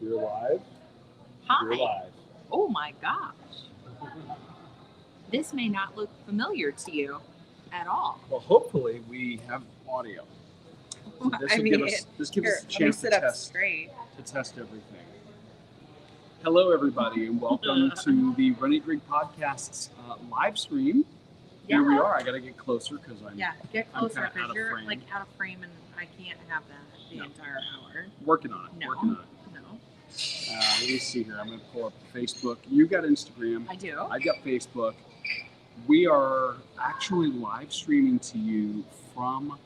You're live. Hi. You're live. Oh my gosh. This may not look familiar to you at all. Well, hopefully we have audio. So this gives us a chance to test everything. Hello, everybody, and welcome to the Running Green Podcast's live stream. Here we are. I got to get closer because get closer because you're frame. like out of frame, and I can't have that the entire hour. Working on it. No. Working on it. No. Let me see here. I'm going to pull up Facebook. You got Instagram. I do. I've got Facebook. We are actually live streaming to you from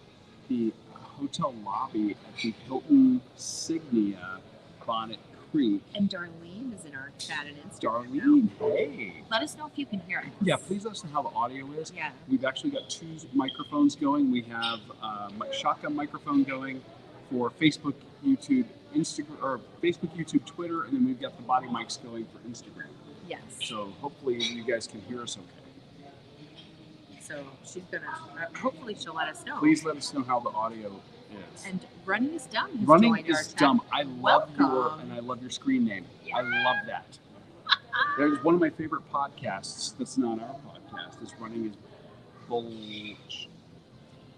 the hotel lobby at the Hilton Signia Bonnet Creek. And Darlene is in our chat and Instagram. Darlene, hey. Let us know if you can hear us. Yeah, please let us know how the audio is. Yeah. We've actually got 2 microphones going. We have a shotgun microphone going for Facebook, YouTube, Instagram, or Facebook, YouTube, Twitter, and then we've got the body mics going for Instagram. Yes. So hopefully you guys can hear us okay. So she's gonna. Hopefully she'll let us know. Please let us know how the audio is. And Running is Dumb. has Running joined our is chat. dumb. I love Welcome. your screen name. Yeah. I love that. There's one of my favorite podcasts that's not our podcast. It's Running is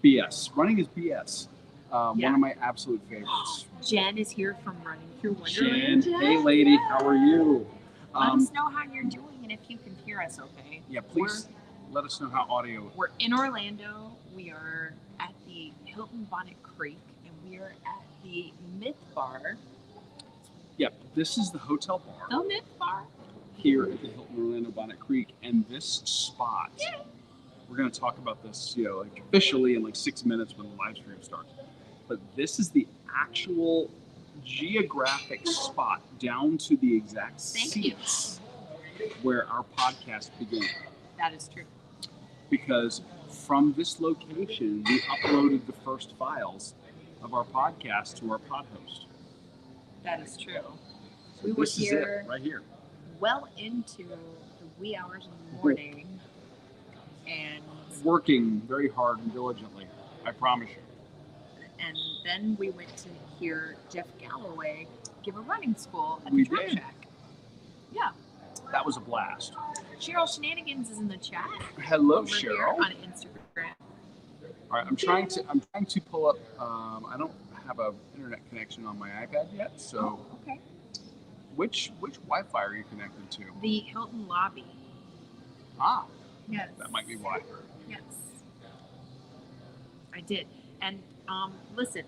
BS. Running is BS. One of my absolute favorites. Jen is here from Running Through Jen, Wonderland. Jen. hey lady, how are you? Let us know how you're doing and if you can hear us okay. Yeah, please let us know how audio. We're in Orlando. We are at the Hilton Bonnet Creek, and we are at the Myth Bar. Yep, this is the hotel bar. The Myth Bar. Here at the Hilton Orlando Bonnet Creek, and this spot. Yeah. We're going to talk about this, officially in 6 minutes when the live stream starts. But this is the actual geographic spot down to the exact seats where our podcast began. That is true. Because from this location, we uploaded the first files of our podcast to our pod host. That is true. So this is it, right here. Well into the wee hours of the morning. And working very hard and diligently, I promise you. And then we went to hear Jeff Galloway give a running school at the We Track did. Shack. Yeah. That was a blast. Cheryl Shenanigans is in the chat. Hello, over Cheryl. Here on Instagram. All right, I'm trying to pull up. I don't have an internet connection on my iPad yet, so. Oh, okay. Which Wi-Fi are you connected to? The Hilton lobby. Ah. Yes. That might be why. Yes. I did. And listen,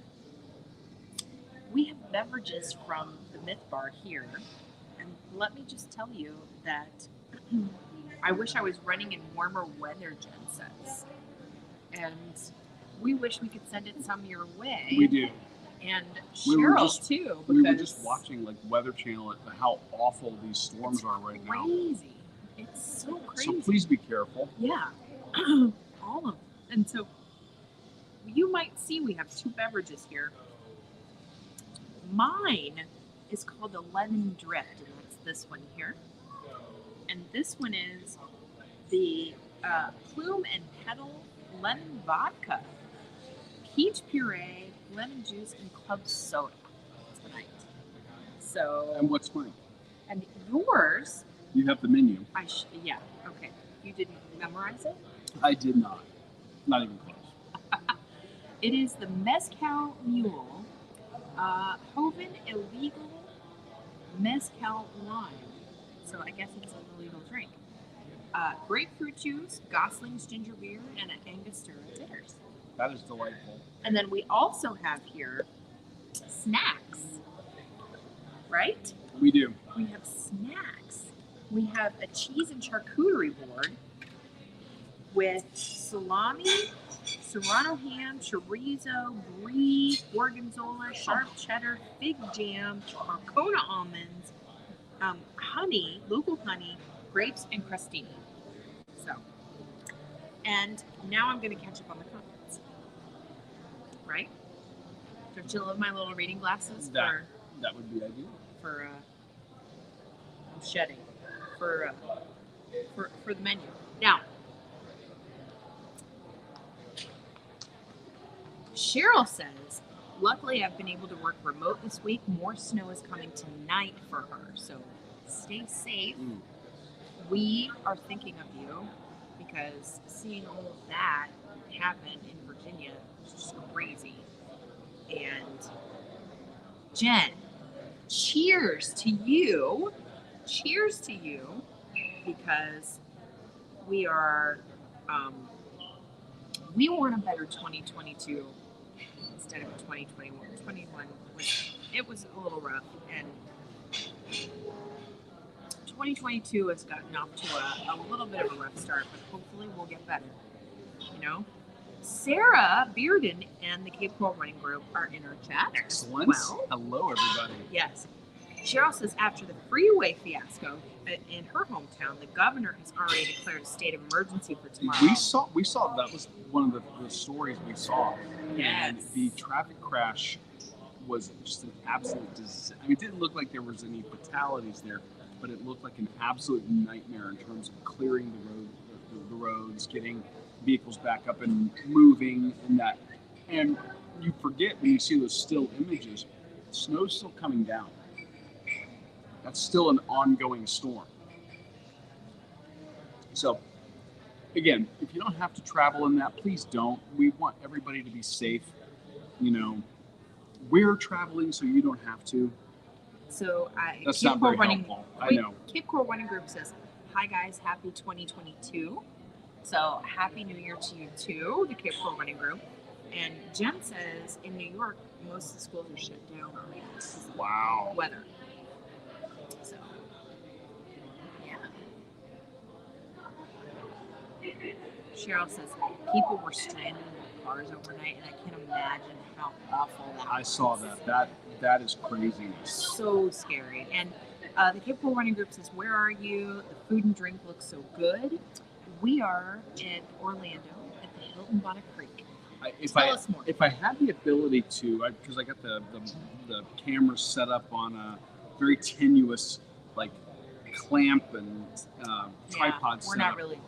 we have beverages from the Myth Bar here. And let me just tell you that I wish I was running in warmer weather, Jen says. And we wish we could send it some your way. We do. And Cheryl, too. We were just watching Weather Channel at how awful these storms are right now. Crazy. It's so crazy. So please be careful. Yeah. All of them. And so you might see we have 2 beverages here. Mine is called the Lemon Drift, and that's this one here. And this one is the Plume and Petal Lemon Vodka, Peach Puree, Lemon Juice, and Club Soda tonight. So. And what's mine? And yours. You have the menu. Yeah. Okay. You didn't memorize it? I did not. Not even close. It is the Mezcal Mule, Hoven Illegal Mezcal Lime. So I guess it's an illegal drink. Grapefruit juice, Gosling's ginger beer, and an Angostura bitters. That is delightful. And then we also have here snacks, right? We do. We have snacks. We have a cheese and charcuterie board with salami, serrano ham, chorizo, brie, gorgonzola, sharp cheddar, fig jam, Marcona almonds, honey, local honey, grapes, and crostini. So, and now I'm going to catch up on the comments. Right? Don't you love my little reading glasses? That would be ideal. I'm shedding. For the menu. Now, Cheryl says luckily, I've been able to work remote this week. More snow is coming tonight for her, so stay safe. Mm. We are thinking of you because seeing all of that happen in Virginia is just crazy. And Jen, cheers to you. Cheers to you because we are, we want a better 2022 instead of 2021. 21 was a little rough, and 2022 has gotten off to a little bit of a rough start, but hopefully we'll get better. You know, Sarah Bearden and the Cape Coral Running Group are in our chat. Excellent. Well, Hello, everybody. yes. Cheryl says after the freeway fiasco in her hometown, the governor has already declared a state of emergency for tomorrow. We saw that was one of the stories we saw. And Yes. the traffic crash was just an absolute disaster. I mean, it didn't look like there was any fatalities there, but it looked like an absolute nightmare in terms of clearing the roads, getting vehicles back up and moving, and that. And you forget when you see those still images, snow's still coming down. That's still an ongoing storm. So, again, if you don't have to travel in that, please don't. We want everybody to be safe. You know, we're traveling so you don't have to. So That's Cape not Coral very Running, helpful. I know. Cape Coral Running Group says, "Hi guys, happy 2022." So happy New Year to you too, the Cape Coral Running Group. And Jen says in New York, most of the schools are shut down right now because of Wow. weather. So yeah. Cheryl says people were stranded in their cars overnight, and I can't imagine how awful that I was. saw that. That is craziness. So scary. And the Cape Coral Running Group says, "Where are you? The food and drink looks so good." We are in Orlando at the Hilton Bonnet Creek. Tell us more. If I had the ability to, because I got the cameras set up on a very tenuous like clamp and tripod We're setup, not really.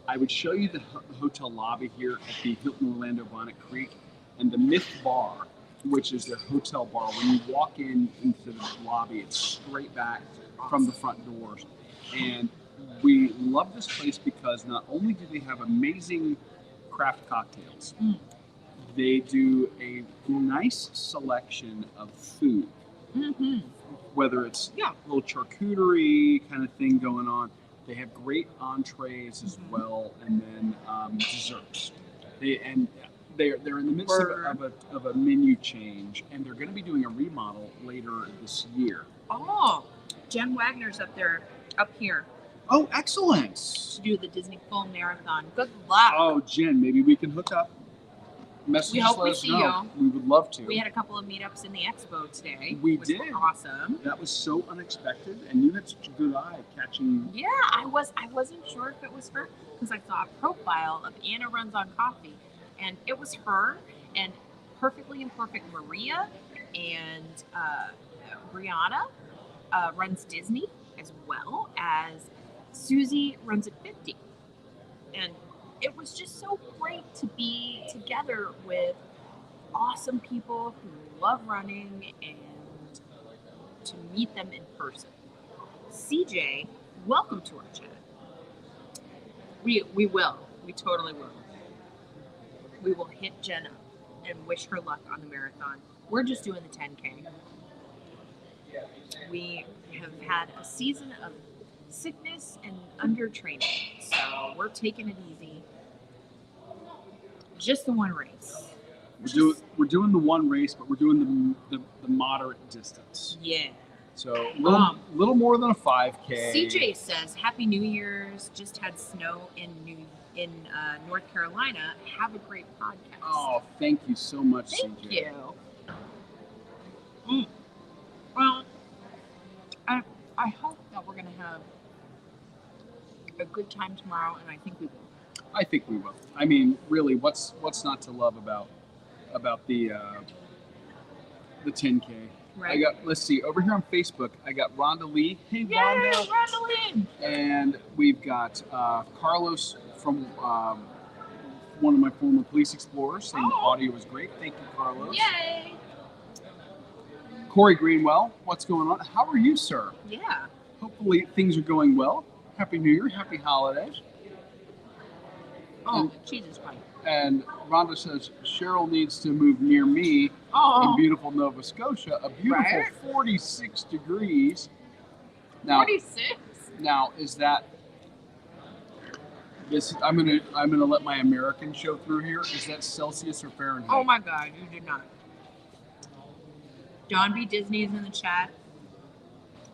I would show you the hotel lobby here at the Hilton Orlando Bonnet Creek and the Myth Bar, which is their hotel bar. When you walk into the lobby, it's straight back from the front doors. And we love this place because not only do they have amazing craft cocktails, they do a nice selection of food. Mm-hmm. Whether it's Yeah. a little charcuterie kind of thing going on. They have great entrees as Mhm. well, and then desserts. They're in the midst of a menu change, and they're going to be doing a remodel later this year. Oh, Jen Wagner's up here Oh, excellent! to do the Disney Film Marathon. Good luck. Oh, Jen, maybe we can hook up. Message We us, hope let we us see know. We would love to. We had a couple of meetups in the expo today. We which did. were awesome. That was so unexpected, and you had such a good eye catching. Yeah, I wasn't sure if it was her because I saw a profile of Anna Runs on Coffee, and it was her and Perfectly Imperfect Maria and Brianna runs Disney as well as Susie runs at 50, and it was just so great to be together with awesome people who love running and to meet them in person. CJ, welcome to our chat. We will. We totally will. We will hit Jen up and wish her luck on the marathon. We're just doing the 10K. We have had a season of sickness and under training, so we're taking it easy. Just the one race. We're doing the one race, but we're doing the moderate distance. Yeah. So a little more than a 5K. CJ says, "Happy New Year's. Just had snow in North Carolina. Have a great podcast." Oh, thank you so much, Thank CJ. you. Well, I hope that we're gonna have a good time tomorrow, and I think we will. I think we will. I mean, really, what's not to love about the 10K? Right? Let's see, over here on Facebook, I got Rhonda Lee. Hey, Yay, Rhonda. Randallin! And we've got Carlos from one of my former police explorers saying the Oh. audio was great. Thank you, Carlos. Yay! Corey Greenwell, what's going on? How are you, sir? Yeah. Hopefully things are going well. Happy New Year, happy holidays. Oh, Jesus Christ. And Rhonda says Cheryl needs to move near me in Oh, beautiful Nova Scotia, a beautiful Right? 46 degrees. Now, 46. now is that this? I'm gonna let my American show through here. Is that Celsius or Fahrenheit? Oh my God, you did not. John B. Disney is in the chat.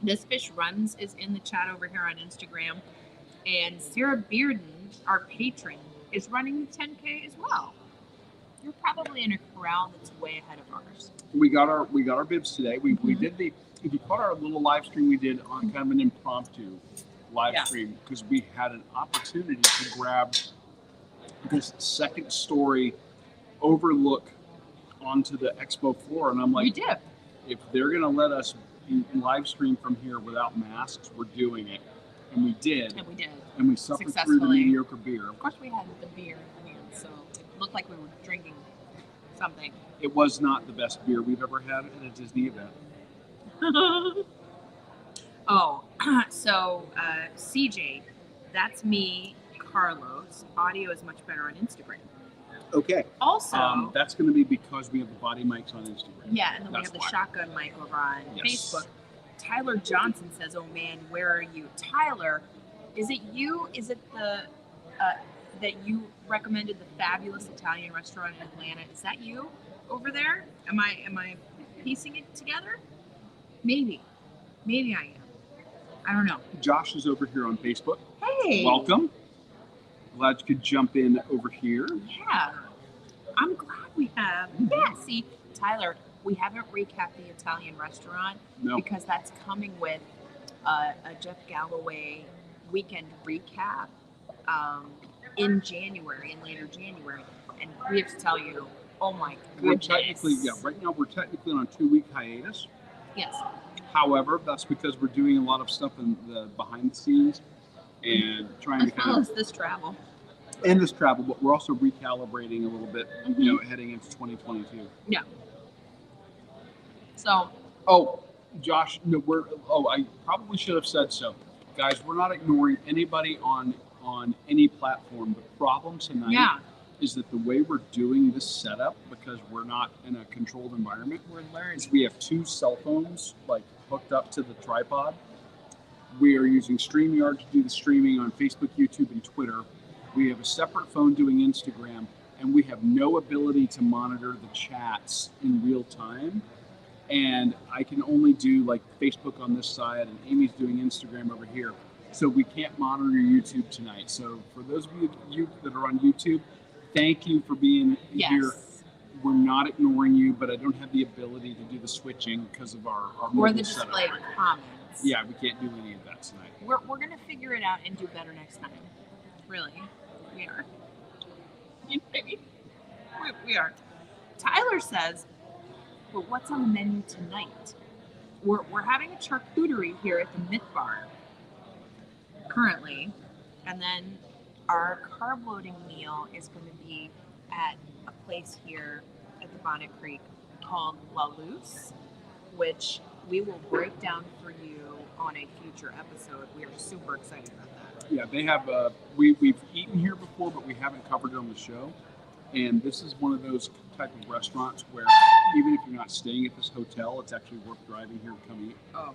This Fish Runs is in the chat over here on Instagram. And Sarah Bearden, our patron, is running the 10K as well. You're probably in a corral that's way ahead of ours. We got our bibs today. We did if you caught our little live stream we did on kind of an impromptu live stream because we had an opportunity to grab this second story overlook onto the expo floor, and I'm like, We did. if they're gonna let us live stream from here without masks, we're doing it, and we did, And we did. and we suffered through the Successfully. mediocre beer. Of course, we had the beer in hand, so it looked like we were drinking something. It was not the best beer we've ever had at a Disney event. Oh, so CJ, that's me, Carlos. Audio is much better on Instagram. Okay. Also, That's going to be because we have the body mics on Instagram. yeah, and then That's we have the why. shotgun mic over on Yes. Facebook. Tyler Johnson says, "Oh man, where are you, Tyler? Is it you? Is it the that you recommended the fabulous Italian restaurant in Atlanta? Is that you over there? Am I piecing it together? Maybe I am. I don't know. Josh is over here on Facebook. Hey, Welcome. Glad you could jump in over here. Yeah, I'm glad we have. Yeah, see, Tyler, we haven't recapped the Italian restaurant No, because that's coming with a Jeff Galloway weekend recap in January, in later January. And we have to tell you, oh my we're goodness. technically, right now we're technically on a 2-week hiatus. Yes. However, that's because we're doing a lot of stuff in the behind the scenes and trying to As well kind as this travel. of end this travel, but we're also recalibrating a little bit, heading into 2022. Yeah. So, Oh, Josh, no, I probably should have said so. Guys, we're not ignoring anybody on any platform. The problem tonight yeah, is that the way we're doing this setup, because we're not in a controlled environment, we're learning. is we have 2 cell phones like hooked up to the tripod. We are using StreamYard to do the streaming on Facebook, YouTube, and Twitter. We have a separate phone doing Instagram, and we have no ability to monitor the chats in real time. And I can only do like Facebook on this side, and Amy's doing Instagram over here. So we can't monitor YouTube tonight. So for those of you that are on YouTube, thank you for being here. Yes. We're not ignoring you, but I don't have the ability to do the switching because of our Or mobile the setup. display comments. Yeah, we can't do any of that tonight. We're going to figure it out and do better next time. Really. We are. Maybe. We are. Tyler says, well, what's on the menu tonight? We're having a charcuterie here at the Myth Bar currently. And then our carb loading meal is going to be at a place here at the Bonnet Creek called La Luce, which we will break down for you on a future episode. We are super excited about that. Yeah, they have. We've eaten here before, but we haven't covered it on the show. And this is one of those type of restaurants where even if you're not staying at this hotel, it's actually worth driving here to come eat. Oh.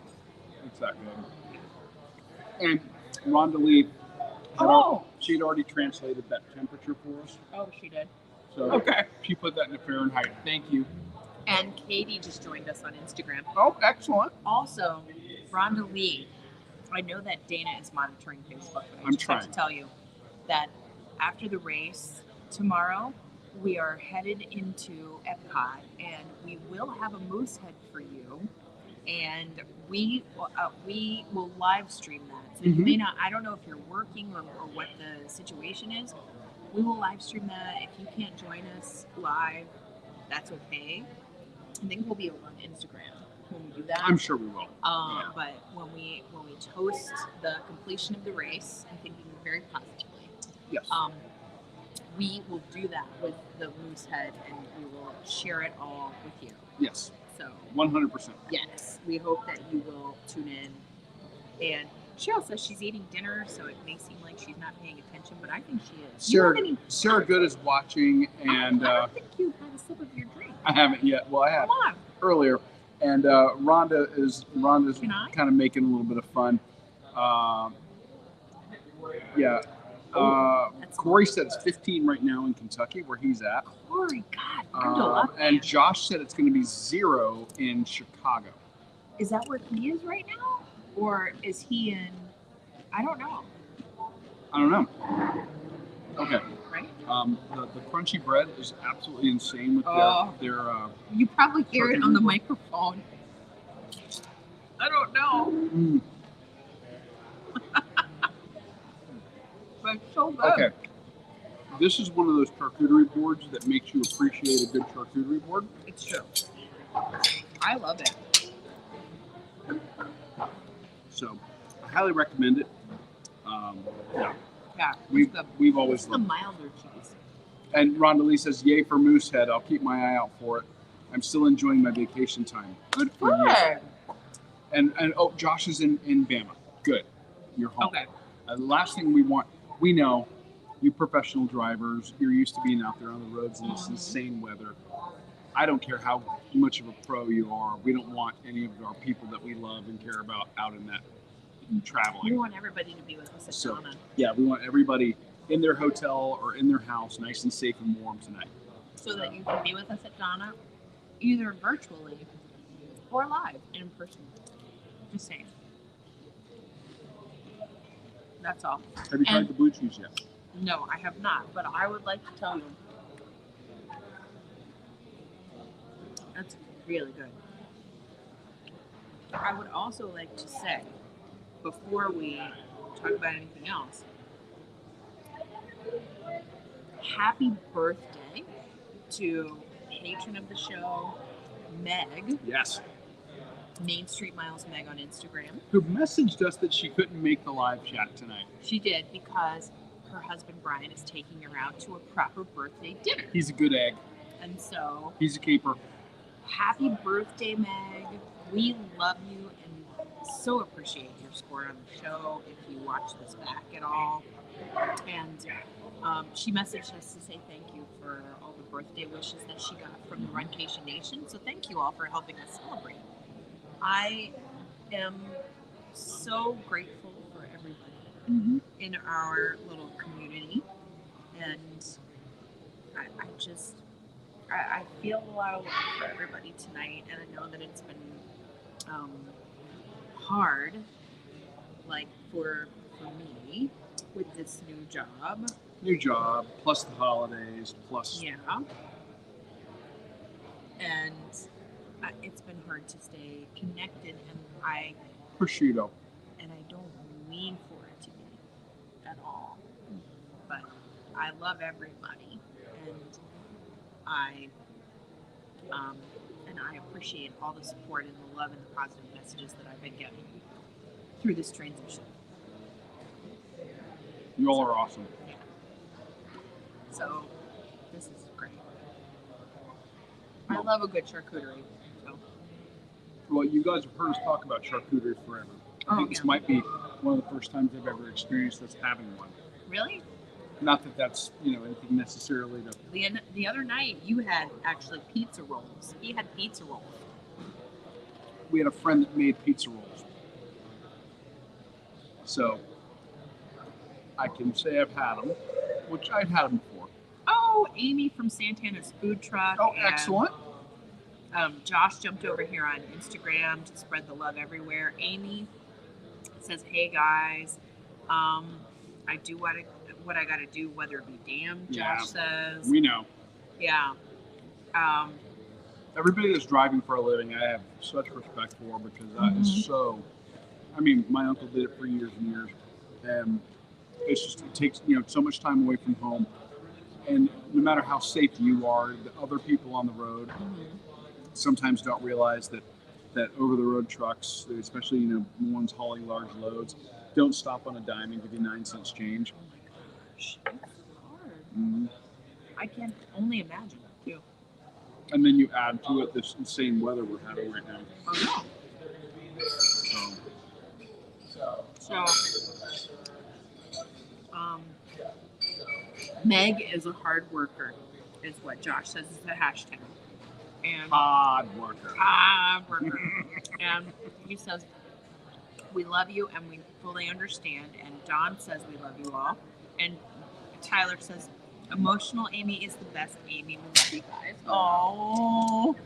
It's that good. And Rhonda Lee, she'd already translated that temperature for us. Oh, she did. So Okay. she put that into Fahrenheit. Thank you. And Katie just joined us on Instagram. Oh, excellent. Also, Rhonda Lee, I know that Dana is monitoring Facebook, but I I'm just have trying. to tell you that after the race tomorrow, we are headed into Epcot, and we will have a moose head for you, and we will live stream that. So you may not. I don't know if you're working or what the situation is. We will live stream that. If you can't join us live, that's okay. I think we'll be over on Instagram when we do that. I'm sure we will. But when we toast the completion of the race, I'm thinking very positively. Yes. We will do that with the moose head, and we will share it all with you. Yes. So 100%. yes, we hope that you will tune in. And Cheryl says she's eating dinner, so it may seem like she's not paying attention, but I think she is. You Sarah, haven't even- Sarah Good is watching, and I don't think you had a sip of your drink. I haven't yet. Well, I had Come on. earlier, and Rhonda's Can I? kind of making a little bit of fun. Yeah. That's Corey said it's 15 right now in Kentucky, where he's at. Corey, God, bundle up, And man. Josh said it's going to be 0 in Chicago. Is that where he is right now? Or is he in, I don't know, I don't know. Okay. right? The crunchy bread is absolutely insane with Oh. their You probably hear it on the Charcuterie board. microphone. I don't know, but it's so good. Okay. This is one of those charcuterie boards that makes you appreciate a good charcuterie board. It's true. I love it. So I highly recommend it. Yeah, Yeah, we've it's good. we've What's always the loved it. milder cheese? And Rhonda Lee says, "Yay for Moosehead! I'll keep my eye out for it. I'm still enjoying my vacation time." Good for you. Good. And oh, Josh is in Bama. Good. You're home. Okay. The last thing we know, you professional drivers, you're used to being out there on the roads in this Mhm. insane weather. I don't care how much of a pro you are. We don't want any of our people that we love and care about out in that We traveling. want everybody to be with us at So- Donna. Yeah, we want everybody in their hotel or in their house, nice and safe and warm tonight. So that you can be with us at Donna, either virtually or live in person. Just saying. That's all. Have you tried And- the blue cheese yet? No, I have not, but I would like to tell you. That's really good. I would also like to say, before we talk about anything else, happy birthday to patron of the show, Meg, Yes. Main Street Miles Meg on Instagram. Who messaged us that she couldn't make the live chat tonight. She did because her husband Brian is taking her out to a proper birthday dinner. He's a good egg. And so, He's a keeper. happy birthday, Meg. We love you and so appreciate your support on the show if you watch this back at all. And she messaged us to say thank you for all the birthday wishes that she got from the Runcation Nation. So thank you all for helping us celebrate. I am so grateful for everybody Mm-hmm. in our little community, and I feel a lot of love for everybody tonight, and I know that it's been hard, like for me with this new job. New job, plus the holidays, plus Yeah, and it's been hard to stay connected, and I prosciutto. don't mean for it to be at all. But I love everybody, and I appreciate all the support and the love and the positive messages that I've been getting through this transition. You all are awesome. So this is great. I love a good charcuterie. So Well, you guys have heard us talk about charcuterie forever. I think this might be one of the first times I've ever experienced us having one. really, Not that that's anything necessarily to. the other night you had actually pizza rolls. He had pizza rolls. We had a friend that made pizza rolls, so I can say I've had them, which I'd had them before. Oh, Amy from Santana's food truck. Oh, and, excellent! Josh jumped over here on Instagram to spread the love everywhere. Amy says, "Hey guys, I do what I got to do, whether it be damned." Yeah. Josh says, We know "Yeah." everybody that's driving for a living. I have such respect for because that Mhm. is so. I mean, my uncle did it for years and years, and it takes so much time away from home. And no matter how safe you are, the other people on the road sometimes don't realize that over the road trucks, especially ones hauling large loads, don't stop on a dime and give you 9 cents change. Oh my gosh, it's hard. Mhm. I can only imagine too. And then you add to it this insane weather we're having right now. Oh So, no. So, Meg is a hard worker, is what Josh says is the hashtag. And hard worker. hard worker. And he says, we love you and we fully understand. And Dawn says, we love you all. And Tyler says, emotional Amy is the best Amy. We love you guys. Oh.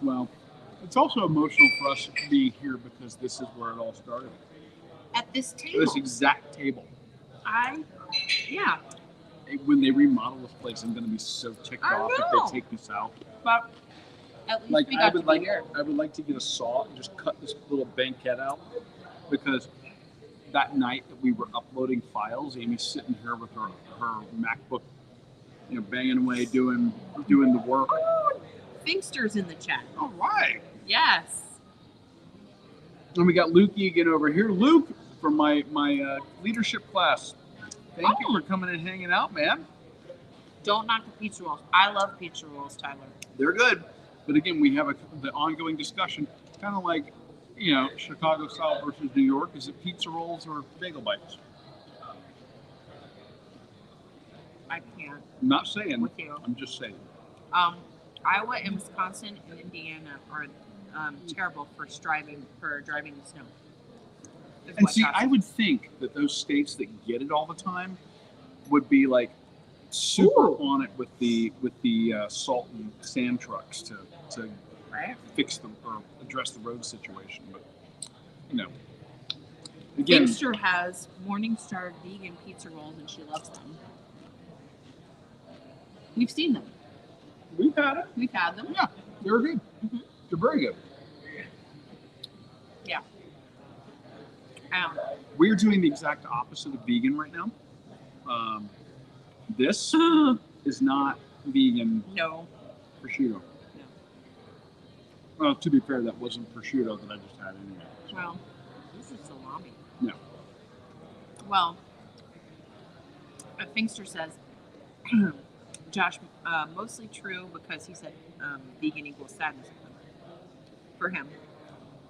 Well, it's also emotional for us being here because this is where it all started. At this table. This exact table. Yeah. When they remodel this place, I'm going to be so ticked I off know. if they take this out. But at least Like we I got would to like, be here. I would like to get a saw and just cut this little banquette out, because that night that we were uploading files, Amy's sitting here with her MacBook, banging away doing the work. Finkster's in the chat. All right. Yes. And we got Lukey again over here. Luke from my leadership class. Thank you for coming and hanging out, man. Don't knock the pizza rolls. I love pizza rolls, Tyler. They're good. But again, we have the ongoing discussion, kind of like, Chicago style versus New York. Is it pizza rolls or bagel bites? I can't I'm not saying. with you. I'm just saying. Iowa and Wisconsin and Indiana are terrible for driving the snow. is And what see, Josh I said. would think that those states that get it all the time would be like super on it with the salt and sand trucks to Right? fix them or address the road situation. But again, Finkster has Morningstar vegan pizza rolls and she loves them. We've seen them. we've had it. We've had them. Yeah, they're good. Mhm. They're very good. Yeah. We're doing the exact opposite of vegan right now. This is not vegan No. prosciutto. Well, to be fair, that wasn't prosciutto that I just had anyway. So, Well, this is salami. No. Well, Finkster says, Josh, mostly true because he said vegan equals sadness for him.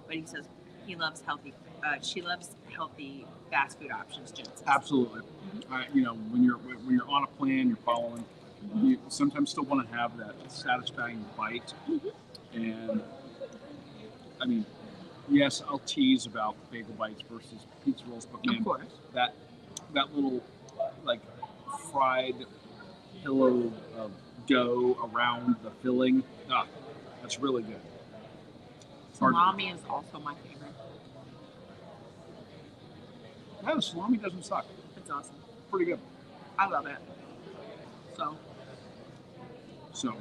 But he says he loves healthy. She loves healthy fast food options. Jen says. absolutely. When you're on a plan, you're following. You sometimes still want to have that satisfying bite. And I mean, yes, I'll tease about bagel bites versus pizza rolls, but man, Of course. that little like fried pillow of dough around the filling, that's really good. Hard to- Salami is also my favorite. Yeah, the salami doesn't suck. It's awesome. Pretty good. I love it. So So,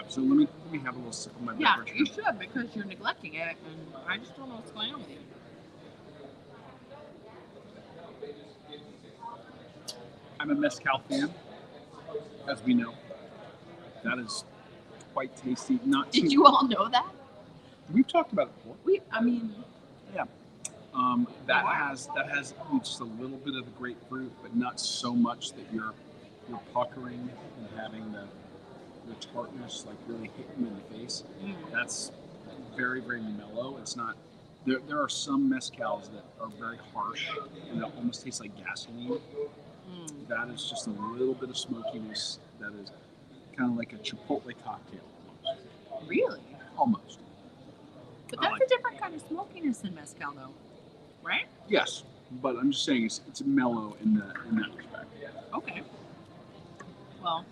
so let me have a little sip of my yeah, beverage. you should because you're neglecting it, and I just don't know what's going on with you. I'm a mezcal fan, as we know. That is quite tasty. Not Did too, you all know that? We've talked about it before. That Wow. has just a little bit of the grapefruit, but not so much that you're puckering and having the tartness like really hit you in the face. That's very, very mellow. It's not. There are some mezcals that are very harsh and that almost taste like gasoline. That is just a little bit of smokiness. That is kind of like a chipotle cocktail almost. Really? Almost. But I that's like a different kind of smokiness than mezcal, though, right? Yes, but I'm just saying it's mellow in that respect. Okay. Well,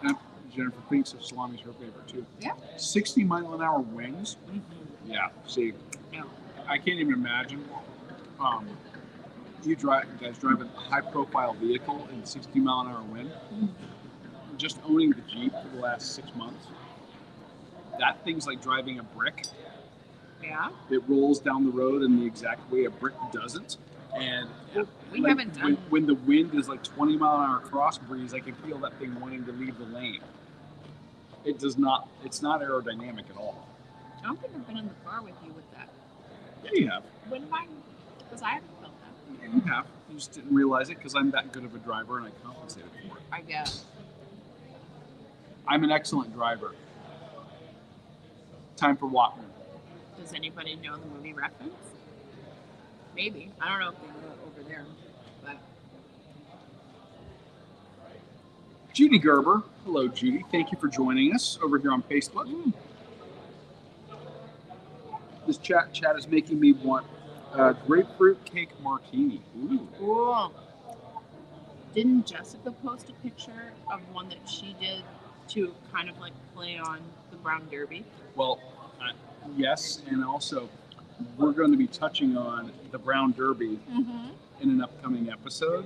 And Jennifer thinks that salami's her favorite too. Yeah. 60-mile-an-hour wings. Yeah. See, no. I can't even imagine. You guys drive a high-profile vehicle in 60-mile-an-hour wind. Just owning the Jeep for the last 6 months. That thing's like driving a brick. Yeah. It rolls down the road in the exact way a brick doesn't. And We haven't done. when the wind is like 20-mile-an-hour cross breeze, I can feel that thing wanting to leave the lane. It does not. It's not aerodynamic at all. I don't think I've been in the car with you with that. Yeah, you have. When am I? Because I haven't felt that. Yeah, you have. You just didn't realize it because I'm that good of a driver and I compensated for it. I guess. I'm an excellent driver. Time for Wapner. Does anybody know the movie reference? Maybe. I don't know if they know it over there, but Judy Gerber. Hello, Judy. Thank you for joining us over here on Facebook. This chat is making me want grapefruit cake martini. Ooh. cool. Didn't Jessica post a picture of one that she did to kind of like play on the Brown Derby? Well, yes, and also we're going to be touching on the Brown Derby in an upcoming episode,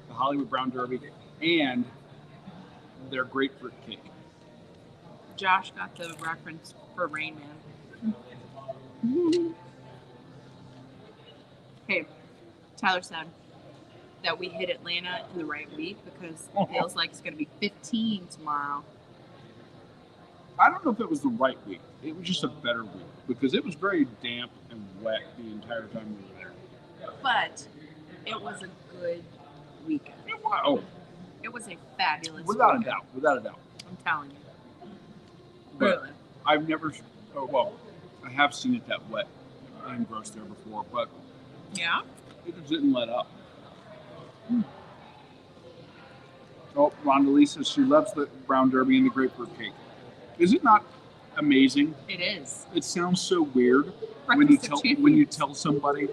the Hollywood Brown Derby, and their grapefruit cake. Josh got the reference for Rain Man. Hey, Tyler said that we hit Atlanta in the right week because it feels like it's going to be 15 tomorrow. I don't know if it was the right week. It was just a better week because it was very damp and wet the entire time we were there. But it was a good weekend. Oh, It was a fabulous without weekend. a doubt, without a doubt. I'm telling you. But Really. I've never, I have seen it that wet and gross there before, but Yeah? it just didn't let up. Oh, Rhonda Lee says she loves the Brown Derby and the grapefruit cake. Is it not amazing? It is. It sounds so weird when you tell somebody,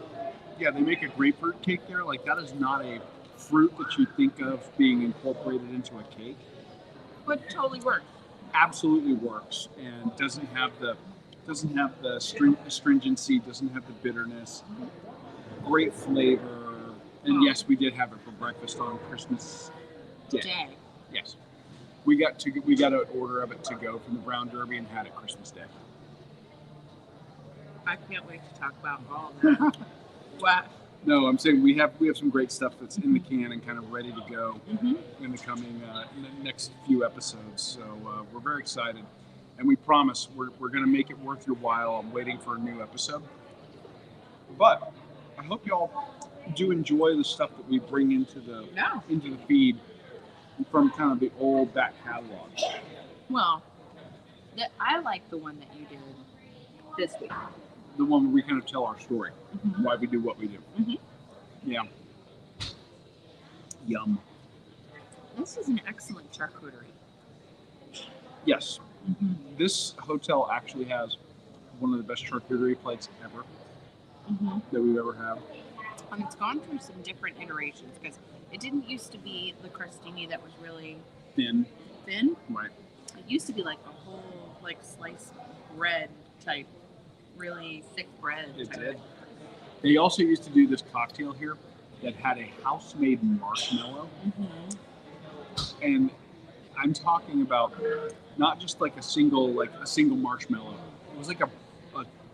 yeah, they make a grapefruit cake there. Like that is not a fruit that you think of being incorporated into a cake. But totally works. Absolutely works and doesn't have the astringency, doesn't have the bitterness. Great flavor, and yes, we did have it for breakfast on Christmas Day. Yes, we got an order of it to go from the Brown Derby and had it Christmas Day. I can't wait to talk about all of that. What? No, I'm saying we have some great stuff that's in the can and kind of ready to go in the coming next few episodes. So we're very excited, and we promise we're going to make it worth your while. I'm waiting for a new episode, but I hope y'all do enjoy the stuff that we bring into the feed from kind of the old back catalog. Well, I like the one that you did this week. The one where we kind of tell our story, why we do what we do. Yeah. Yum. This is an excellent charcuterie. Yes. This hotel actually has one of the best charcuterie plates ever that we've ever had. And it's gone through some different iterations because it didn't used to be the crostini that was really Thin. It Right. used to be like a whole like sliced bread type, really thick bread. It type. did. They also used to do this cocktail here that had a house-made marshmallow. And I'm talking about not just like a single marshmallow. It was like a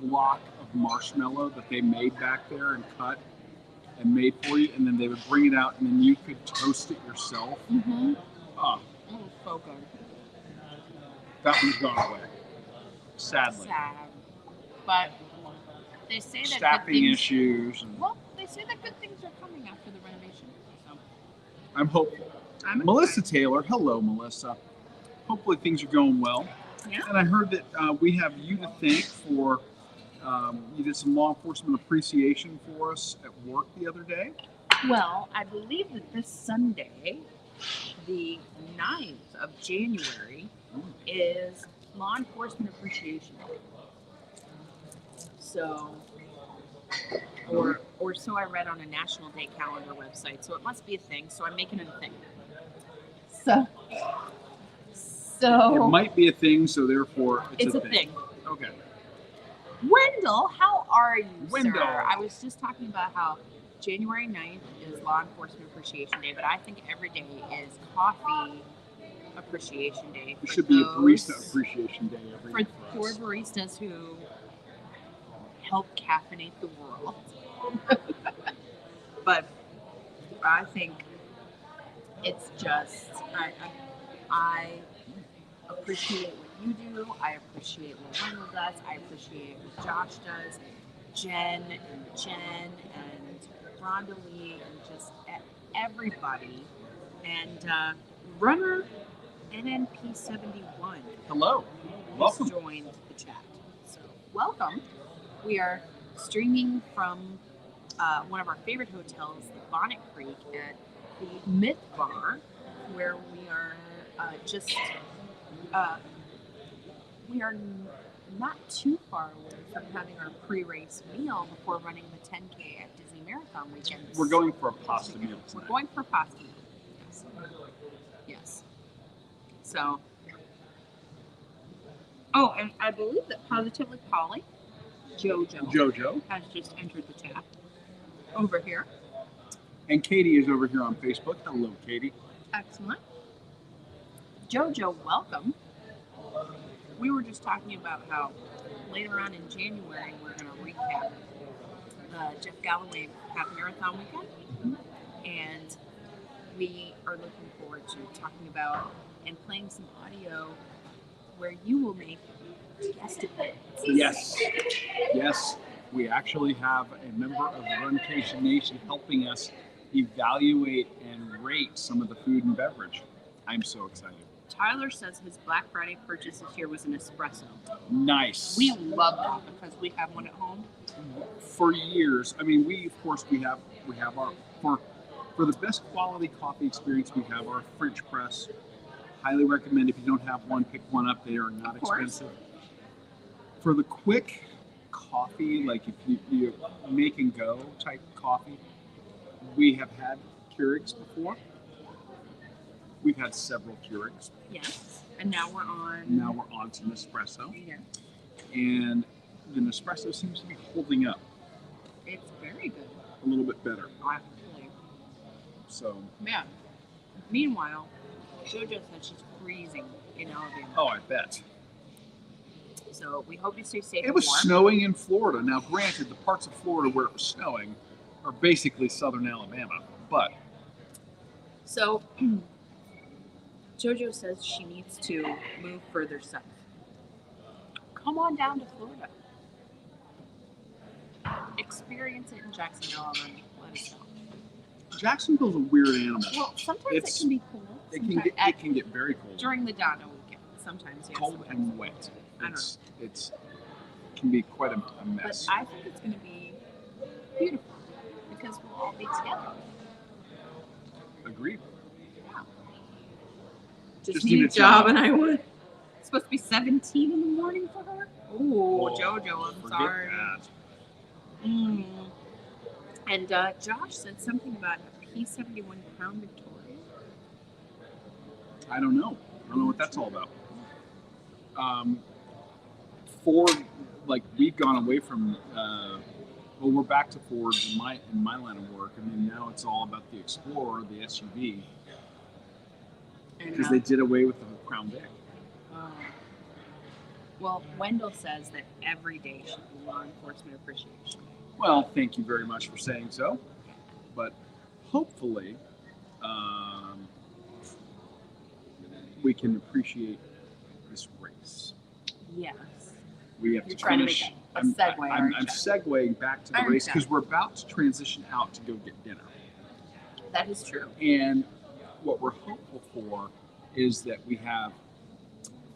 block of marshmallow that they made back there and cut and made for you, and then they would bring it out, and then you could toast it yourself. Oh, It was so good. that one's gone away, sadly. Sad. But they say that Staffing good things, issues. And well, they say that good things are coming after the renovation. So I'm hopeful. I'm Melissa excited. Taylor, hello, Melissa. Hopefully things are going well. Yeah. And I heard that we have you to thank for, you did some law enforcement appreciation for us at work the other day. Well, I believe that this Sunday, the 9th of January, is Law Enforcement Appreciation Day. So, or so I read on a National Day calendar website. So it must be a thing. So I'm making it a thing. So It might be a thing, so therefore it's a thing. Okay. Wendell, how are you, Wendell. sir? I was just talking about how January 9th is Law Enforcement Appreciation Day, but I think every day is Coffee Appreciation Day. There should be a barista appreciation day every for year. poor baristas who help caffeinate the world. But I think it's just I appreciate what you do. I appreciate what Wendell does. I appreciate what Josh does. Jen and Rhonda Lee and just everybody. And Runner NNP71 Hello. just Welcome. joined the chat. So welcome. We are streaming from one of our favorite hotels, the Bonnet Creek, at the Myth Bar, where we are we are not too far away from having our pre-race meal before running the 10K at Disney Marathon weekend. We're going for a pasta meal We're tonight. going for pasta. Yes. Yes. So. Oh, and I believe that Positively Polly, Jojo, has just entered the chat over here. And Katie is over here on Facebook. Hello, Katie. Excellent. Jojo, welcome. We were just talking about how later on in January we're going to recap Jeff Galloway Half Marathon Weekend, and we are looking forward to talking about and playing some audio where you will make estimates. Yes. Yes. We actually have a member of Runcation Nation helping us evaluate and rate some of the food and beverage. I'm so excited. Tyler says his Black Friday purchase this year was an espresso. Nice. We love that because we have one at home. For years, I mean, we have our for the best quality coffee experience, we have our French press. Highly recommend if you don't have one, pick one up. They are not expensive. For the quick coffee, like if you make and go type coffee, we have had Keurigs before. We've had several Keurigs. Yes. And now we're on to Nespresso. Yeah. And the Nespresso seems to be holding up It's very good. a little bit better. Actually. So Yeah. Meanwhile, Jojo said she's freezing in Alabama. oh, I bet. So we hope you stay safe. It was and warm. snowing in Florida. Now, granted, the parts of Florida where it was snowing are basically southern Alabama, but So Jojo says she needs to move further south. Come on down to Florida. Experience it in Jacksonville and then let us know. Jacksonville's a weird animal. Well, sometimes It's- it can be cool. It Sometimes- can get very cold. during the Donna weekend. Sometimes, yes. Cold sometimes. and wet. I don't It's can be quite a But mess. I think it's going to be beautiful because we'll all be together. Agreed. Yeah. Just need need a a job job. and I would. It's supposed to be 17 in the morning for her. Oh, Oh, Jojo, I'm Forget sorry. that. And Josh said something about a P71 Crown Victoria. I don't know. I don't know what that's all about. Ford, like we've gone away from. Well, we're back to Ford in my line of work, and then now it's all about the Explorer, the SUV, And, because they did away with the Crown Vic. well, Wendell says that every day should be Law Enforcement Appreciation Day. Well, thank you very much for saying so, but hopefully, we can appreciate this race. Yes. We have You're to trying to finish. make a segue, I'm aren't you? segueing back to the I race understand. because we're about to transition out to go get dinner. That is true. And what we're hopeful for is that we have,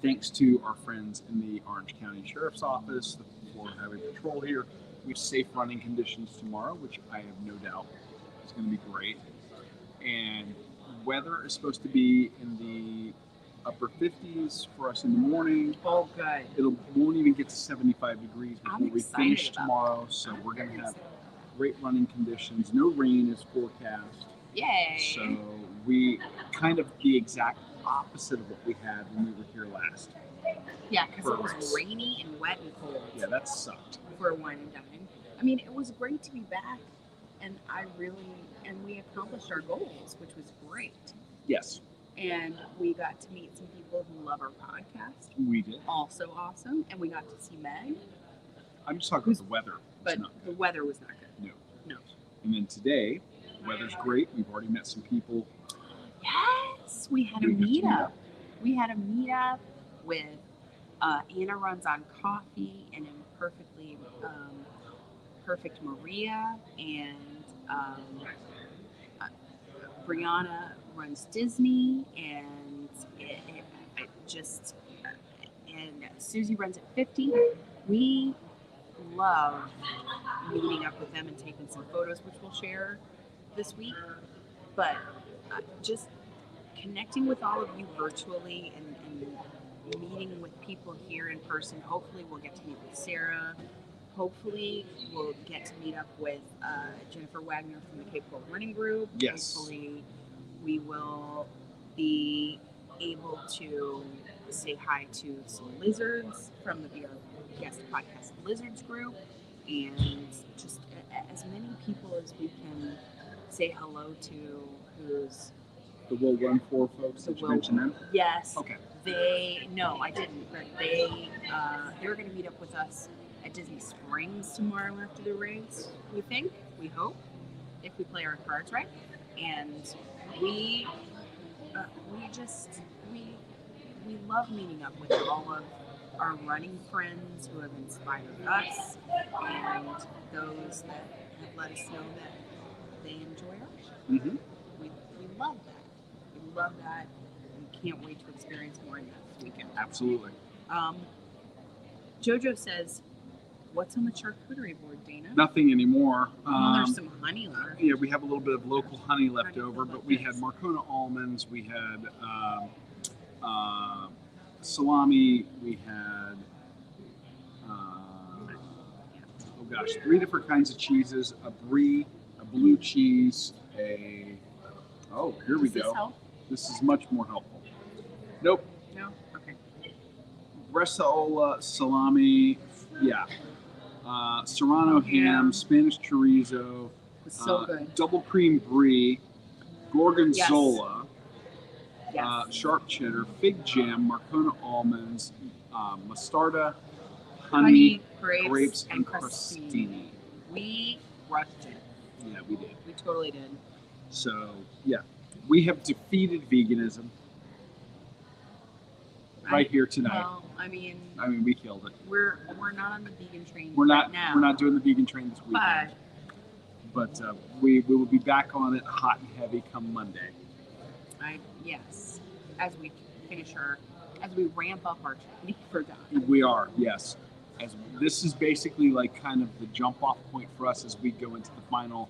thanks to our friends in the Orange County Sheriff's Office, the Florida Highway Patrol here, we have safe running conditions tomorrow, which I have no doubt is going to be great. And weather is supposed to be in the upper 50s for us in the morning. Oh, good. It won't even get to 75 degrees before I'm we excited finish about tomorrow. So we're going to have great running conditions. No rain is forecast. Yay. So we kind of the exact opposite of what we had when we were here last. Yeah, because it for was us. rainy and wet and cold Yeah, that sucked. for wine and dine. I mean, it was great to be back, and we accomplished our goals, which was great. Yes, And we got to meet some people who love our podcast, we did. also awesome. And we got to see Meg, I'm just talking about the weather. It's but not the weather was not good. no. No. And then today, the weather's great. We've already met some people. Yes, we had a We get to meet meetup. up. We had a meetup with Anna Runs on Coffee and Imperfectly Perfect Maria, and Brianna runs Disney, and just and Susie runs at 50. We love meeting up with them and taking some photos, which we'll share this week. But just connecting with all of you virtually and meeting with people here in person. Hopefully, we'll get to meet with Sarah. Hopefully, we'll get to meet up with Jennifer Wagner from the Cape Coral Running Group. Yes. Hopefully, we will be able to say hi to some lizards from the VR Guest Podcast Lizards group, and just as many people as we can say hello to. Who's The Will Run For folks, did you mention them? Yes. Okay. No, I didn't, but they're going to meet up with us at Disney Springs tomorrow after the race. We hope, if we play our cards right, and we love meeting up with all of our running friends who have inspired us, and those that have let us know that they enjoy our show. Mm-hmm. We love that. We love that. We can't wait to experience more of that this weekend. Absolutely. Jojo says, "What's on the charcuterie board, Dana?" Nothing anymore. There's some honey left. Yeah, we have a little bit of local honey left Honey over, left, but we yes. had Marcona almonds, we had salami, we had, oh gosh, 3 different kinds of cheeses, a brie, a blue cheese, oh, here we Does this go. help? This is much more helpful. Nope. No? Okay. Bresaola, salami, yeah. Serrano ham, Ham. Spanish chorizo, It's so good. double cream brie, gorgonzola, Yes. sharp cheddar, fig jam, Marcona almonds, mostarda, Honey, honey, grapes, and crostini. crostini. We crushed it. Yeah, we did. We totally did. So, yeah, we have defeated veganism right here tonight. Well, I mean, we killed it. we're not on the vegan train We're right not now. we're not doing the vegan train this weekend, But but we will be back on it hot and heavy come Monday. yes, as we ramp up our training for Don. We are, yes. As this is basically like kind of the jump off point for us as we go into the final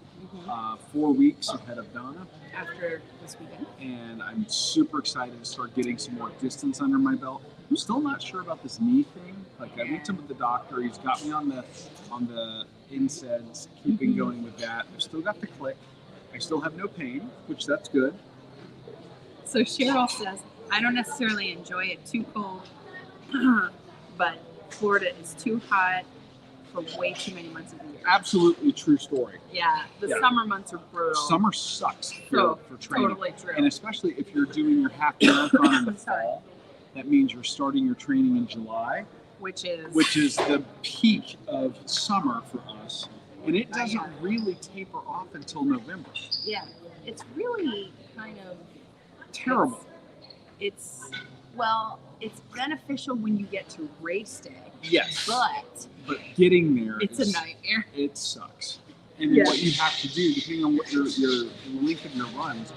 4 weeks ahead of Donna. After this weekend. And I'm super excited to start getting some more distance under my belt. I'm still not sure about this knee thing. Like I went to the doctor, he's got me on the NSAIDs, keeping going with that. I've still got the click. I still have no pain, which that's good. So Cheryl says, I don't necessarily enjoy it too cold, but Florida is too hot for way too many months of the year. Absolutely true story. Yeah, the summer months are brutal. Summer sucks for training. Totally true. And especially if you're doing your half marathon in the Sorry. fall, that means you're starting your training in July, which is the peak of summer for us. And it doesn't really taper off until November. Yeah, it's really kind of Terrible. It's beneficial when you get to race day. Yes. But getting there it's a nightmare. It sucks. And then what you have to do, depending on what your length of your runs,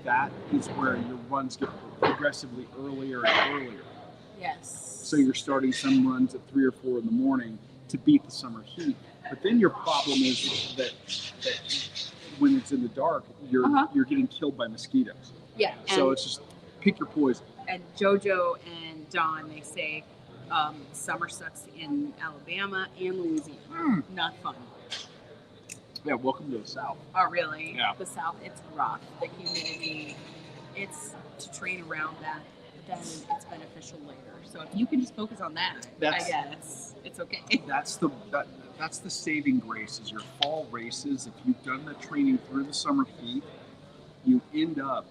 that is where your runs get progressively earlier and earlier. Yes. So you're starting some runs at 3 or 4 in the morning to beat the summer heat. But then your problem is that when it's in the dark, you're getting killed by mosquitoes. Yeah. So it's just pick your poison. And JoJo and Don, they say summer sucks in Alabama and Louisiana. Not fun. Yeah, welcome to the South. Oh, really? Yeah. The South, it's rough. The humidity, it's to train around that, then it's beneficial later. So if you can just focus on that, I guess it's okay. That's the saving grace is your fall races. If you've done the training through the summer heat, you end up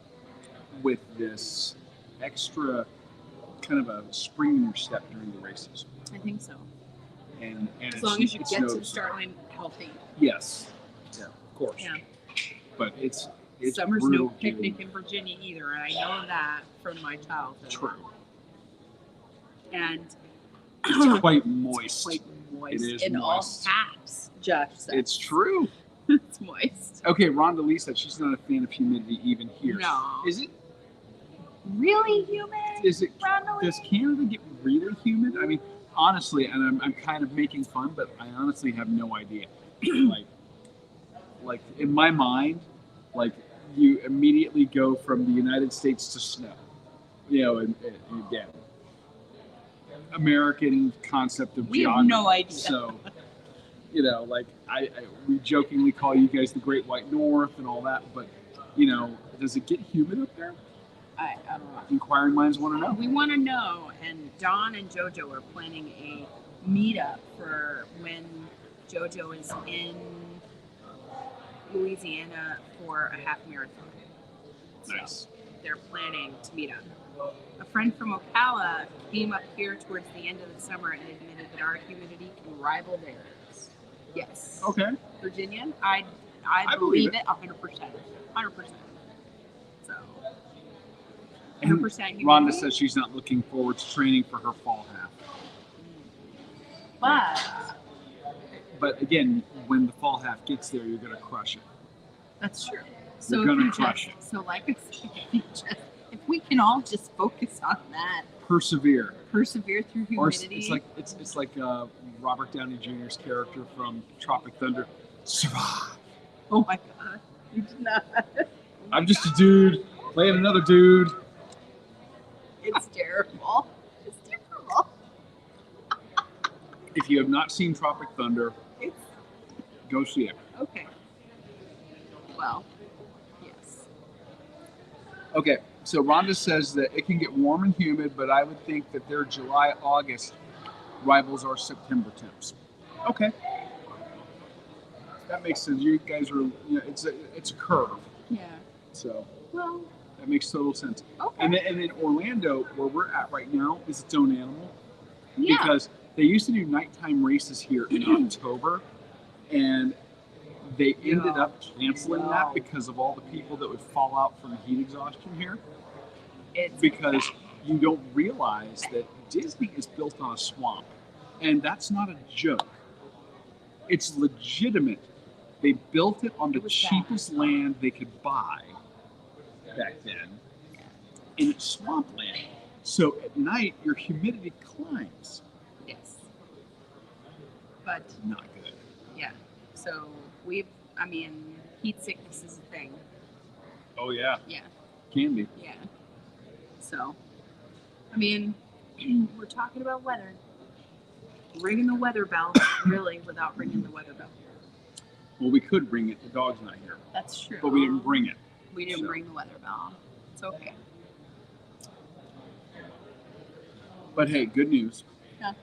with this extra kind of a spring in your step during the races. I think so. And as long as you get to the start line healthy. Yes. Yeah, of course. Yeah. But it's summer's brutal no picnic in Virginia either, and I know that from my childhood. True. And it's quite moist. Quite moist. It is in moist. all caps, Josh said. It's true. It's moist. Okay, Rhonda Lee said she's not a fan of humidity even here. No. Is it? really humid? Is it? Rondalee? Does Canada get really humid? I mean, honestly, and I'm kind of making fun, but I honestly have no idea. like in my mind, like you immediately go from the United States to snow. You know, and again, American concept of We have geography. no idea. So, you know, like we jokingly call you guys the Great White North and all that, but you know, does it get humid up there? I don't know. Inquiring minds want to know. We want to know, and Dawn and JoJo are planning a meetup for when JoJo is in Louisiana for a half marathon. So Nice. they're planning to meet up. A friend from Ocala came up here towards the end of the summer and admitted that our humidity can rival theirs. Yes. Okay. Virginia, I believe believe it 100%. 100%. So. And 100% humidity. Rhonda says she's not looking forward to training for her fall half. But again, when the fall half gets there, you're going to crush it. That's true. You're So gonna if you crush just, so like I said, if we can all just focus on that, Persevere. persevere through Or humidity. it's like Robert Downey Jr.'s character from Tropic Thunder. Survive. Oh my god, you did not. I'm just a dude playing another dude. It's terrible. It's terrible. If you have not seen Tropic Thunder, It's go see it. okay. Well, yes. Okay, so Rhonda says that it can get warm and humid, but I would think that their July, August rivals are September temps. Okay. That makes sense. You guys are, you know, it's a curve. Yeah. So Well, that makes total sense. okay. And then Orlando, where we're at right now, is its own animal. Yeah. Because they used to do nighttime races here in October, and they ended No. up canceling No. that because of all the people that would fall out from heat exhaustion here. It's Because you don't realize that Disney is built on a swamp, and that's not a joke. It's legitimate. They built it on the It was cheapest land they could buy back then, and it's swampland. So at night, your humidity climbs. yes. But Not good. yeah, so heat sickness is a thing. Oh yeah, Yeah. can be. Yeah. So, we're talking about weather. Ringing the weather bell, really, without ringing the weather bell. Well, we could bring it. The dog's not here, That's true. but we didn't bring it. We didn't so. ring the weather bell. It's okay. But hey, good news. Yeah.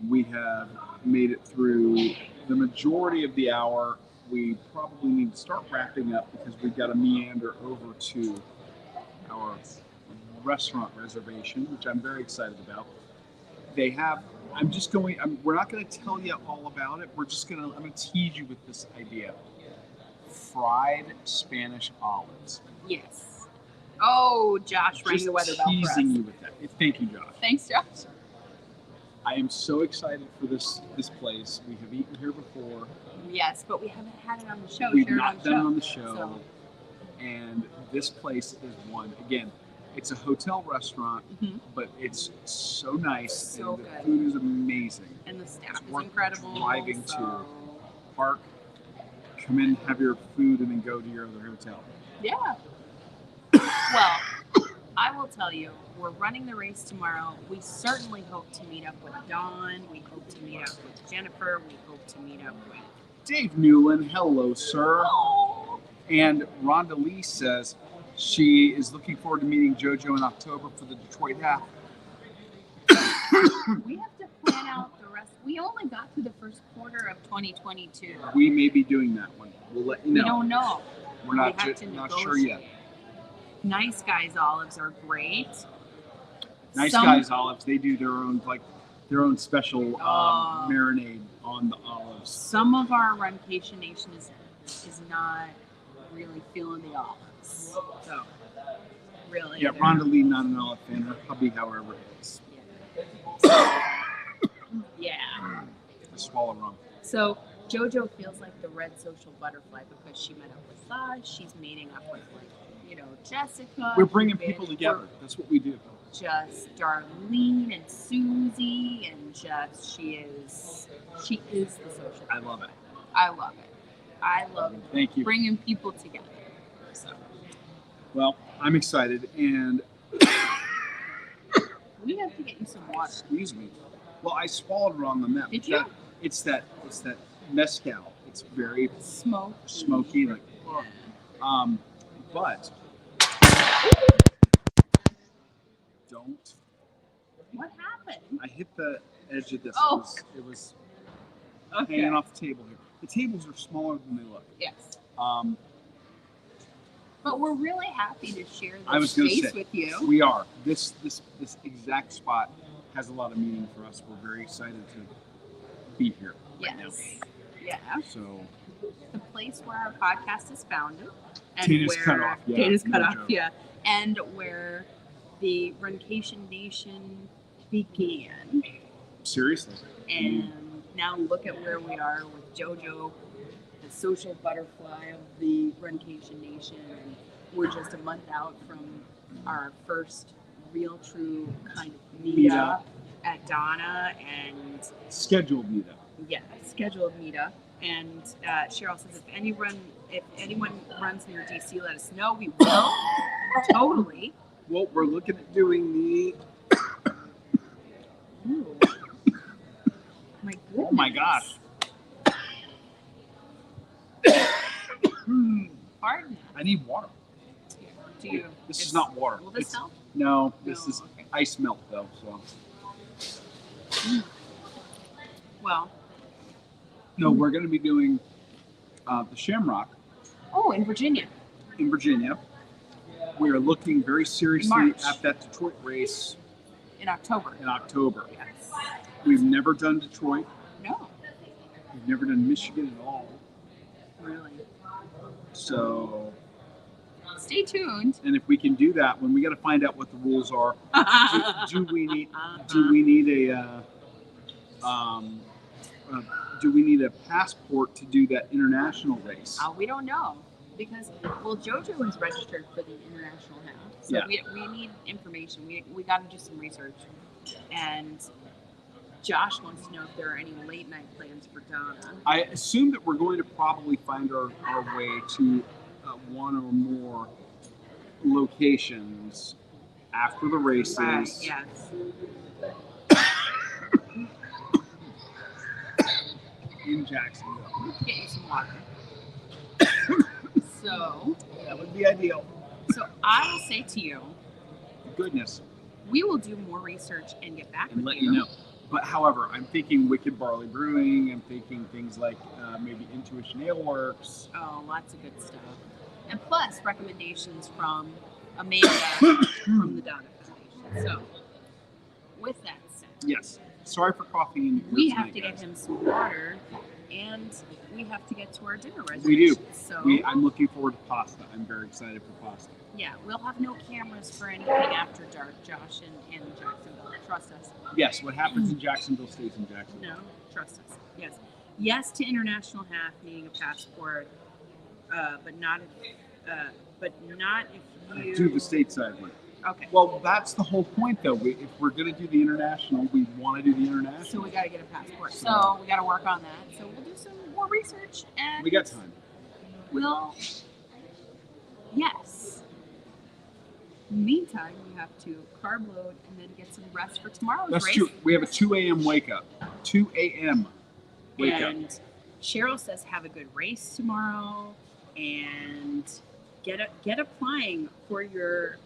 We have made it through the majority of the hour. We probably need to start wrapping up because we've got to meander over to our restaurant reservation, which I'm very excited about. They have. We're not going to tell you all about it. I'm going to tease you with this idea. Fried Spanish olives. Yes. Oh, Josh rang Just the weather bell for us. teasing you with that. Thank you, Josh. Thanks, Josh. I am so excited for this place. We have eaten here before. Yes, but we haven't had it on the show. We've shared not done it on the show. So, And this place is one. Again, it's a hotel restaurant, mhm. but it's so nice. So and the good. food is amazing. And the staff It's is worth incredible. driving so, to. Park, come in, have your food, and then go to your other hotel. Yeah. Well, I will tell you, we're running the race tomorrow. We certainly hope to meet up with Dawn. We hope to meet up with Jennifer. We hope to meet up with. Dave Newland, hello, sir. Oh, And Rhonda Lee says she is looking forward to meeting JoJo in October for the Detroit half. we have to plan out the rest. We only got through the first quarter of 2022. We may be doing that one. We'll let you know. We don't know. We're not, we have to not sure yet. negotiate. Nice Guys olives are great. Nice Some- Guys Olives, they do their own special Oh. marinade on the olives. Some of our Runcation Nation is not really feeling the olives. So, really. Yeah, they're- Rhonda Lee, not an olive fan. Her hubby, however, is. Yeah. I swallow rum. So JoJo feels like the red social butterfly because she met up with Saj. She's meeting up with Jessica. We're bringing David, people together. That's what we do. Just Darlene and Susie, and she is the social. I love it. I love it. I love Thank you. bringing people together. So Well, I'm excited, and we have to get you some water. excuse me. Well, I swallowed it on the net. Did you? It's that mezcal. It's very smoky, like. But don't. What happened? I hit the edge of this. Oh. It was Okay. hanging off the table here. The tables are smaller than they look. Yes. Um, But we're really happy to share I was this gonna space say, with you. we are. This exact spot has a lot of meaning for us. We're very excited to be here right Yes. Yeah. now. So The place where our podcast is founded. And Data's where cut off, yeah, Data's no cut off, joke. yeah. And where the Runcation Nation began. seriously, And now look at where we are with JoJo, the social butterfly of the Runcation Nation. And we're just a month out from our first real, true kind of meetup at Donna, and scheduled meetup. scheduled meetup. And Cheryl says, if anyone runs near DC, let us know. We will. Totally. Well, we're looking at doing the. Ooh. My goodness. Oh my gosh. Pardon. I need water. Do you? This is not water. Will this It's- help? No, this No, is okay. ice melt though. So Well, no, we're going to be doing the Shamrock oh, in Virginia. in Virginia. We are looking very seriously March. at that Detroit race In October. in October. Yes. We've never done Detroit. No, We've never done Michigan at all. really. So, Stay tuned. and if we can do that, when we got to find out what the rules are. Do we need? Uh-huh. Do we need do we need a passport to do that international race? We don't know because JoJo is registered for the international half, so Yeah. we need information. We got to do some research, and Josh wants to know if there are any late night plans for Donna. I assume that we're going to probably find our way to one or more locations after the races. Right, yes. In Jacksonville. Let's get you some water. So That would be ideal. I will say to you, Goodness. we will do more research and get back And with let you know. But however, I'm thinking Wicked Barley Brewing. I'm thinking things like maybe Intuition Ale Works. Oh, lots of good stuff. And plus recommendations from Amanda from the Donna Foundation. So, with that said, Yes. Sorry for coughing in your ear we tonight, have to get guys. him some water, and we have to get to our dinner reservation. We do. So, I'm looking forward to pasta. I'm very excited for pasta. yeah, we'll have no cameras for anything after dark, Josh and Jacksonville. Trust us. Yes, what happens in Jacksonville stays in Jacksonville. No, trust us. Yes. Yes to international half needing a passport, but not if you Do the stateside one. Okay. Well, that's the whole point, though. If we're going to do the international, we want to do the So international. we got to get a passport. So we got to work on that. So we'll do some more research and We got time. we'll. Yes. Meantime, we have to carb load and then get some rest for tomorrow's That's race. true. We have a 2 a.m. wake up. 2 a.m. wake up. And Cheryl says have a good race tomorrow and get applying for your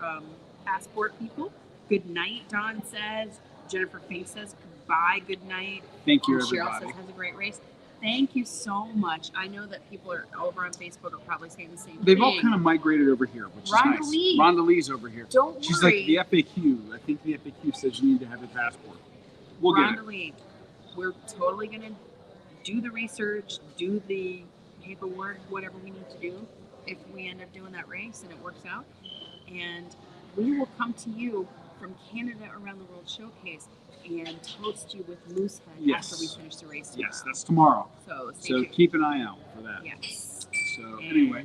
passport, people. Good night, Dawn says. Jennifer Fink says goodbye, good night. Thank you, Cheryl everybody. says has a great race. Thank you so much. I know that people are over on Facebook are probably saying the same They've thing. all kind of migrated over here, which Rhonda is nice. Lee. Rhonda Lee's over here. Don't She's worry. like the FAQ. I think the FAQ says you need to have a passport. We'll get it. Rhonda Lee, we're totally going to do the research, do the paperwork, whatever we need to do if we end up doing that race and it works out. And we will come to you from Canada Around the World Showcase and toast you with Moosehead Yes. after we finish the race tomorrow. Yes, that's tomorrow. So stay So tuned. keep an eye out for that. Yes. So And anyway,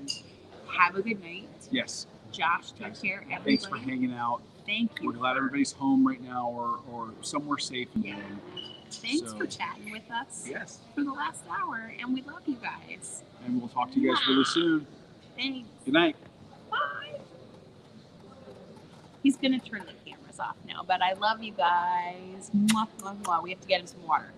have a good night. yes. Josh. Take care, everybody. Thanks for hanging out. Thank you. We're glad everybody's home right now or somewhere safe. Yeah. Thanks So- for chatting with us Yes. for the last hour, and we love you guys. And we'll talk to you guys really soon. Thanks. Good night. Bye. He's gonna turn the cameras off now, but I love you guys. Mwah, mwah, mwah. We have to get him some water.